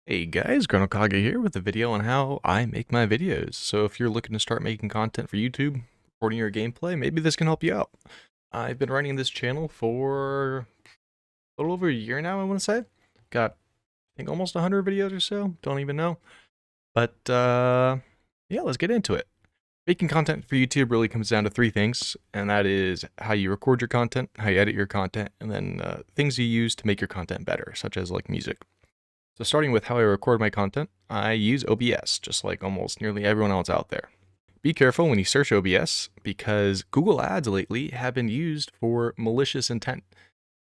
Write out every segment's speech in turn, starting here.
Hey guys, Kage here with a video on how I make my videos. So if you're looking to start making content for YouTube, recording your gameplay, maybe this can help you out. I've been running this channel for a little over a year now, I want to say. Got, I think, almost 100 videos or so. Don't even know. But, yeah, let's get into it. Making content for YouTube really comes down to three things, and that is how you record your content, how you edit your content, and then things you use to make your content better, such as like music. So starting with how I record my content, I use OBS, just like almost nearly everyone else out there. Be careful when you search OBS, because Google Ads lately have been used for malicious intent.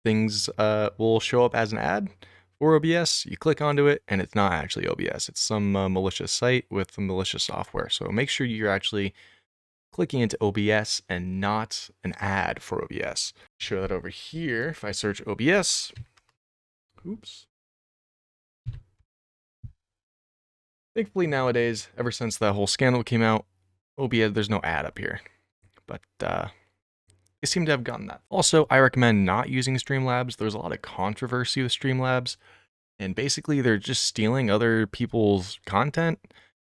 Things will show up as an ad for OBS, you click onto it, and it's not actually OBS. It's some malicious site with malicious software. So make sure you're actually clicking into OBS and not an ad for OBS. Show that over here. If I search OBS, oops. Thankfully nowadays, ever since that whole scandal came out, OBS, there's no ad up here. But they seem to have gotten that. Also, I recommend not using Streamlabs. There's a lot of controversy with Streamlabs. And basically, they're just stealing other people's content,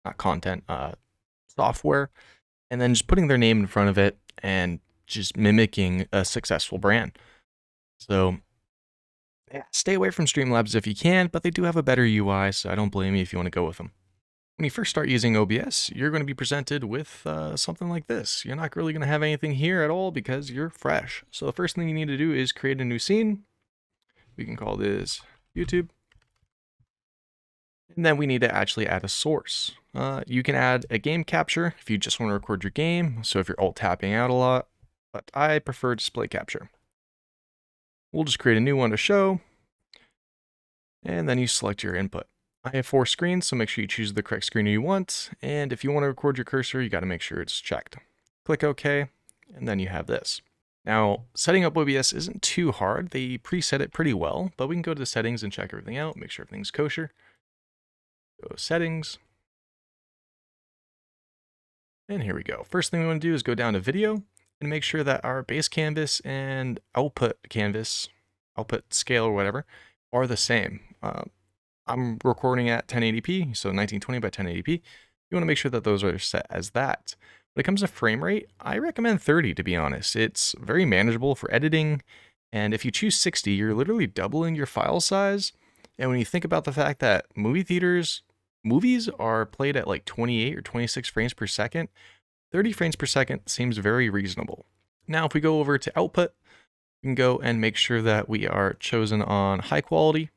not content, software, and then just putting their name in front of it and just mimicking a successful brand. So, yeah, stay away from Streamlabs if you can, but they do have a better UI, so I don't blame you if you want to go with them. When you first start using OBS, you're going to be presented with something like this. You're not really going to have anything here at all because you're fresh. So the first thing you need to do is create a new scene. We can call this YouTube. And then we need to actually add a source. You can add a game capture if you just want to record your game. So if you're alt tapping out a lot, but I prefer display capture. We'll just create a new one to show. And then you select your input. I have 4 screens, so make sure you choose the correct screen you want. And if you want to record your cursor, you got to make sure it's checked. Click OK, and then you have this. Now, setting up OBS isn't too hard. They preset it pretty well, but we can go to the settings and check everything out, make sure everything's kosher. Go to settings. And here we go. First thing we want to do is go down to video and make sure that our base canvas and output canvas, output scale or whatever, are the same. I'm recording at 1080p, so 1920 by 1080p. You want to make sure that those are set as that. When it comes to frame rate, I recommend 30 to be honest. It's very manageable for editing, and if you choose 60, you're literally doubling your file size. And when you think about the fact that movies are played at like 28 or 26 frames per second, 30 frames per second seems very reasonable. Now, if we go over to output, we can go and make sure that we are chosen on high quality,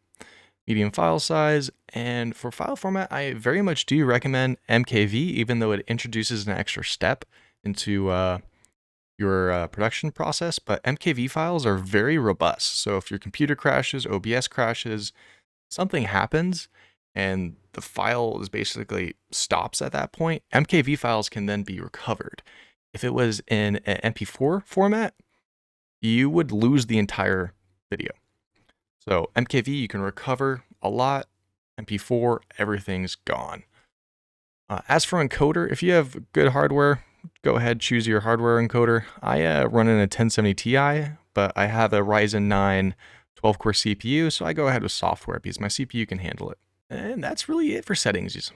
medium file size, and for file format, I very much do recommend MKV, even though it introduces an extra step into your production process, but MKV files are very robust. So if your computer crashes, OBS crashes, something happens, and the file is basically stops at that point, MKV files can then be recovered. If it was in an MP4 format, you would lose the entire video. So MKV, you can recover a lot. MP4, everything's gone. As for encoder, if you have good hardware, go ahead, choose your hardware encoder. I run in a 1070 Ti, but I have a Ryzen 9 12-core CPU, so I go ahead with software because my CPU can handle it. And that's really it for settings.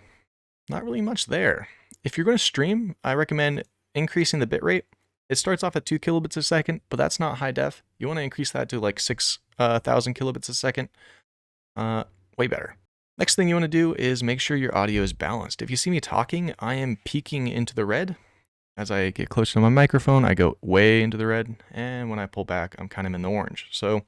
Not really much there. If you're going to stream, I recommend increasing the bitrate. It starts off at 2 kilobits a second, but that's not high def. You want to increase that to like 6,000 kilobits a second. Way better. Next thing you want to do is make sure your audio is balanced. If you see me talking, I am peaking into the red. As I get closer to my microphone, I go way into the red. And when I pull back, I'm kind of in the orange. So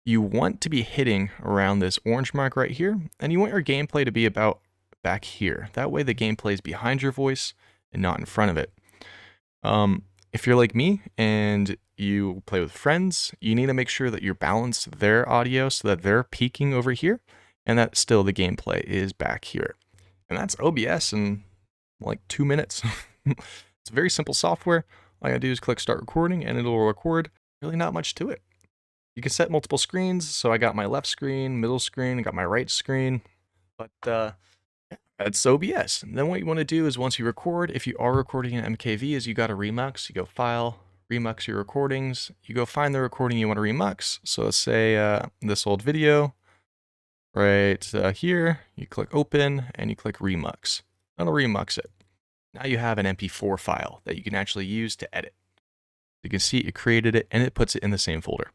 you want to be hitting around this orange mark right here. And you want your gameplay to be about back here. That way the gameplay is behind your voice and not in front of it. If you're like me and you play with friends, you need to make sure that you balance their audio so that they're peaking over here and that still the gameplay is back here. And that's OBS in like 2 minutes. It's a very simple software. All I gotta do is click start recording and it'll record. Really not much to it. You can set multiple screens. So I got my left screen, middle screen, I got my right screen, but that's OBS. And then what you want to do is once you record, if you are recording in MKV, is you got to remux. You go file, remux your recordings. You go find the recording you want to remux. So let's say this old video, right here, you click open and you click remux. That'll remux it. Now you have an MP4 file that you can actually use to edit. You can see it created it and it puts it in the same folder.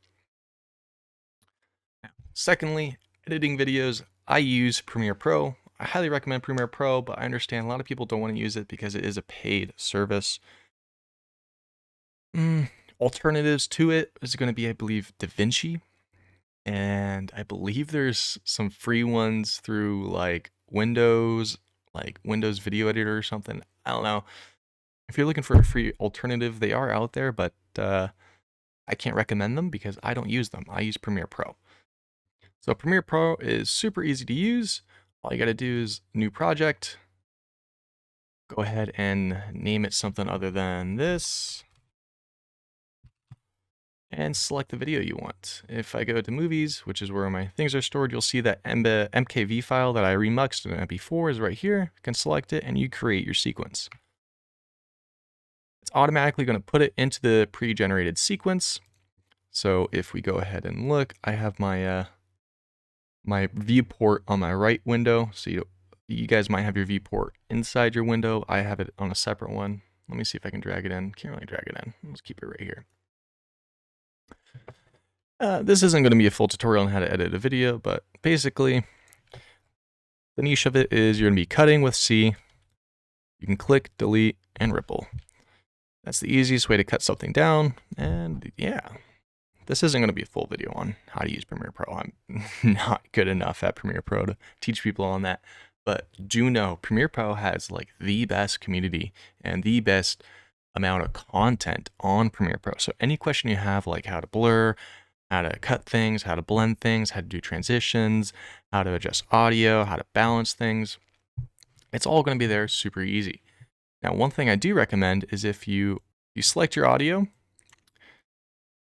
Secondly, editing videos, I use Premiere Pro. I highly recommend Premiere Pro, but I understand a lot of people don't want to use it because it is a paid service. Alternatives to it is going to be, I believe, DaVinci. And I believe there's some free ones through like Windows Video Editor or something. I don't know. If you're looking for a free alternative, they are out there, but I can't recommend them because I don't use them. I use Premiere Pro. So Premiere Pro is super easy to use. All you got to do is new project. Go ahead and name it something other than this. And select the video you want. If I go to movies, which is where my things are stored, you'll see that MKV file that I remuxed in MP4 is right here. You can select it and you create your sequence. It's automatically going to put it into the pre-generated sequence. So if we go ahead and look, I have my my viewport on my right window. So you guys might have your viewport inside your window. I have it on a separate one. Let me see if I can drag it in. Can't really drag it in. Let's keep it right here. This isn't going to be a full tutorial on how to edit a video, but basically, the niche of it is you're going to be cutting with C. You can click, delete, and ripple. That's the easiest way to cut something down, and yeah. This isn't going to be a full video on how to use Premiere Pro. I'm not good enough at Premiere Pro to teach people on that, but do know Premiere Pro has like the best community and the best amount of content on Premiere Pro. So any question you have, like how to blur, how to cut things, how to blend things, how to do transitions, how to adjust audio, how to balance things. It's all going to be there super easy. Now, one thing I do recommend is if you select your audio,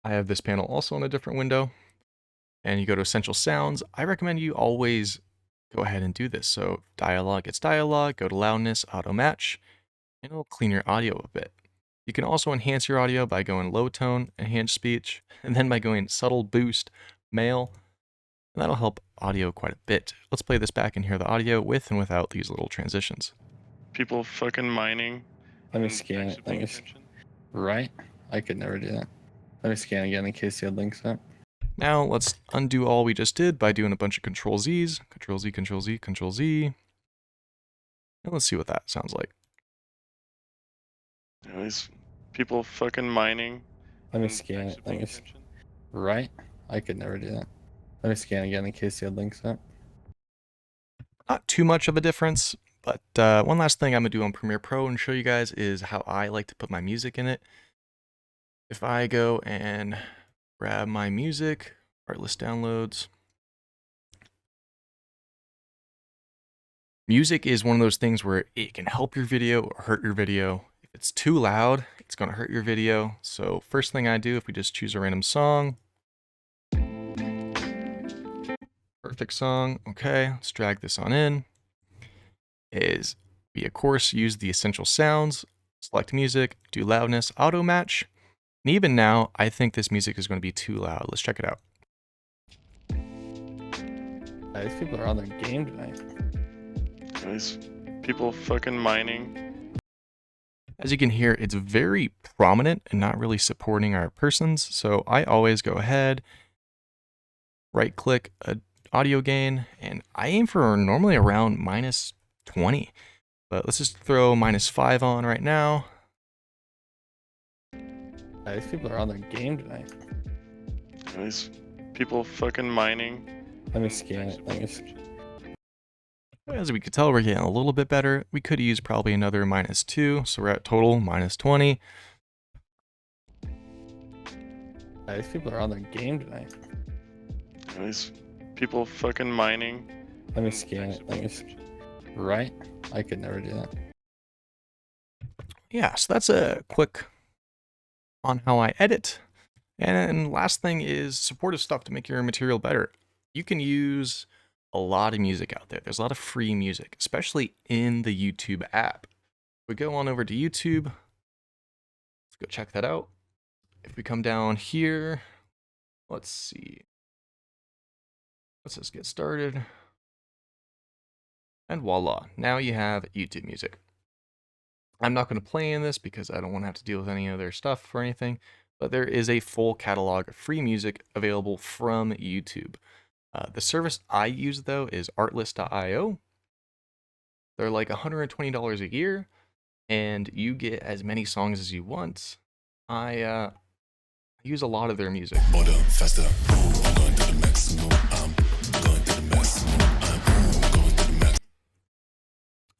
I have this panel also in a different window, and you go to Essential Sounds, I recommend you always go ahead and do this. So dialogue gets dialogue, go to loudness, auto match, and it'll clean your audio a bit. You can also enhance your audio by going low tone, enhance speech, and then by going subtle boost, male, and that'll help audio quite a bit. Let's play this back and hear the audio with and without these little transitions. People fucking mining. Let me scan it. Right? I could never do that. Let me scan again in case you had links up. Now let's undo all we just did by doing a bunch of Control Z's. Control Z, Control Z, Control Z. And let's see what that sounds like. These people fucking mining. Let me scan it. Right? I could never do that. Let me scan again in case you had links up. Not too much of a difference, but one last thing I'm going to do on Premiere Pro and show you guys is how I like to put my music in it. If I go and grab my music, artlist downloads. Music is one of those things where it can help your video or hurt your video. If it's too loud, it's going to hurt your video. So first thing I do, if we just choose a random song. Perfect song. Okay, let's drag this on in. Is we, of course, use the essential sounds, select music, do loudness, auto match. And even now, I think this music is going to be too loud. Let's check it out. These people are on their game tonight. These people fucking mining. As you can hear, it's very prominent and not really supporting our persons. So I always go ahead, right click audio gain, and I aim for normally around -20. But let's just throw -5 on right now. These people are on their game tonight. These people fucking mining. Let me scan it. As we could tell, we're getting a little bit better. We could use probably another -2, so we're at total -20. These people are on their game tonight. These people fucking mining. Let me scan it. Right? I could never do that. Yeah, so that's a quick on how I edit. And last thing is supportive stuff to make your material better. You can use a lot of music out there. There's a lot of free music, especially in the YouTube app. We go on over to YouTube. Let's go check that out. If we come down here, let's see. Let's just get started. And voila, now you have YouTube music. I'm not going to play in this because I don't want to have to deal with any other stuff or anything, but there is a full catalog of free music available from YouTube. The service I use, though, is artlist.io. They're like $120 a year, and you get as many songs as you want. I use a lot of their music.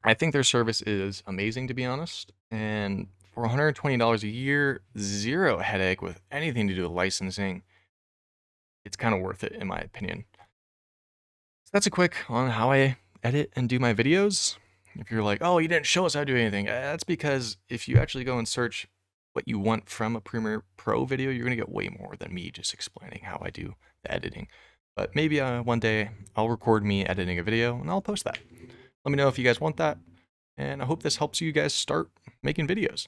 I think their service is amazing, to be honest, and for $120 a year, zero headache with anything to do with licensing, it's kind of worth it, in my opinion. So that's a quick on how I edit and do my videos. If you're like, oh, you didn't show us how to do anything, that's because if you actually go and search what you want from a Premiere Pro video, you're going to get way more than me just explaining how I do the editing. But maybe one day I'll record me editing a video and I'll post that. Let me know if you guys want that, and I hope this helps you guys start making videos.